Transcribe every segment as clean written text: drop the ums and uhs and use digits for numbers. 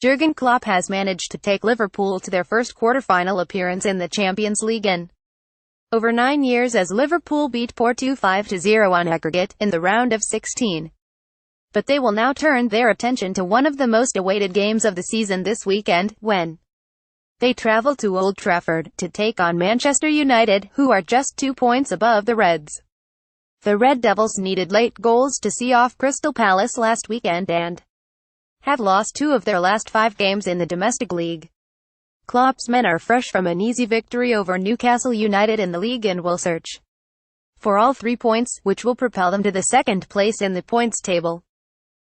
Jurgen Klopp has managed to take Liverpool to their first quarter-final appearance in the Champions League in over 9 years as Liverpool beat Porto 5-0 on aggregate in the round of 16. But they will now turn their attention to one of the most awaited games of the season this weekend, when they travel to Old Trafford to take on Manchester United, who are just 2 points above the Reds. The Red Devils needed late goals to see off Crystal Palace last weekend and have lost 2 of their last 5 games in the domestic league. Klopp's men are fresh from an easy victory over Newcastle United in the league and will search for all 3 points, which will propel them to the second place in the points table.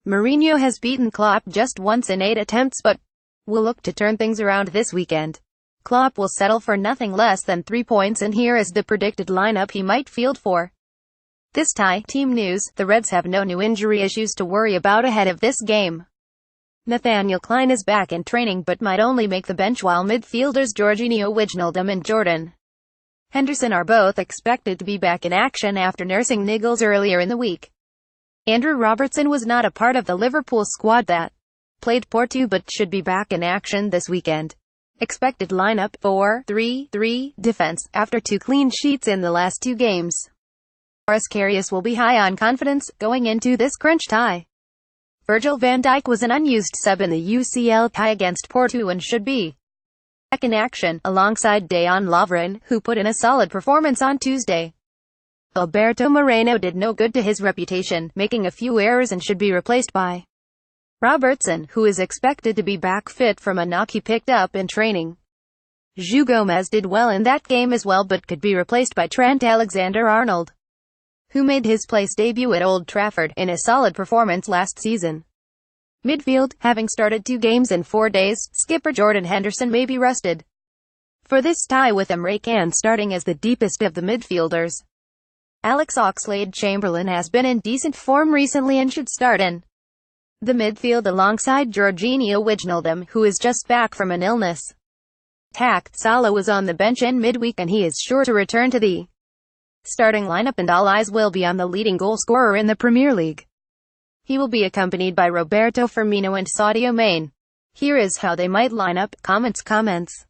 Mourinho has beaten Klopp just once in 8 attempts but will look to turn things around this weekend. Klopp will settle for nothing less than 3 points, and here is the predicted lineup he might field for this tie. Team news: the Reds have no new injury issues to worry about ahead of this game. Nathaniel Clyne is back in training but might only make the bench, while midfielders Jorginho Wijnaldum and Jordan Henderson are both expected to be back in action after nursing niggles earlier in the week. Andrew Robertson was not a part of the Liverpool squad that played Porto but should be back in action this weekend. Expected lineup: 4-3-3 defense, after 2 clean sheets in the last 2 games. Boris Karius will be high on confidence going into this crunch tie. Virgil van Dijk was an unused sub in the UCL tie against Porto and should be back in action, alongside Dejan Lovren, who put in a solid performance on Tuesday. Alberto Moreno did no good to his reputation, making a few errors, and should be replaced by Robertson, who is expected to be back fit from a knock he picked up in training. João Gomes did well in that game as well but could be replaced by Trent Alexander-Arnold, who made his place debut at Old Trafford in a solid performance last season. Midfield: having started 2 games in 4 days, skipper Jordan Henderson may be rested for this tie, with Emre Can starting as the deepest of the midfielders. Alex Oxlade-Chamberlain has been in decent form recently and should start in the midfield alongside Jorginho Wijnaldum, who is just back from an illness. Salah was on the bench in midweek and he is sure to return to the starting lineup, and all eyes will be on the leading goal scorer in the Premier League. He will be accompanied by Roberto Firmino and Sadio Mane. Here is how they might line up. Comments.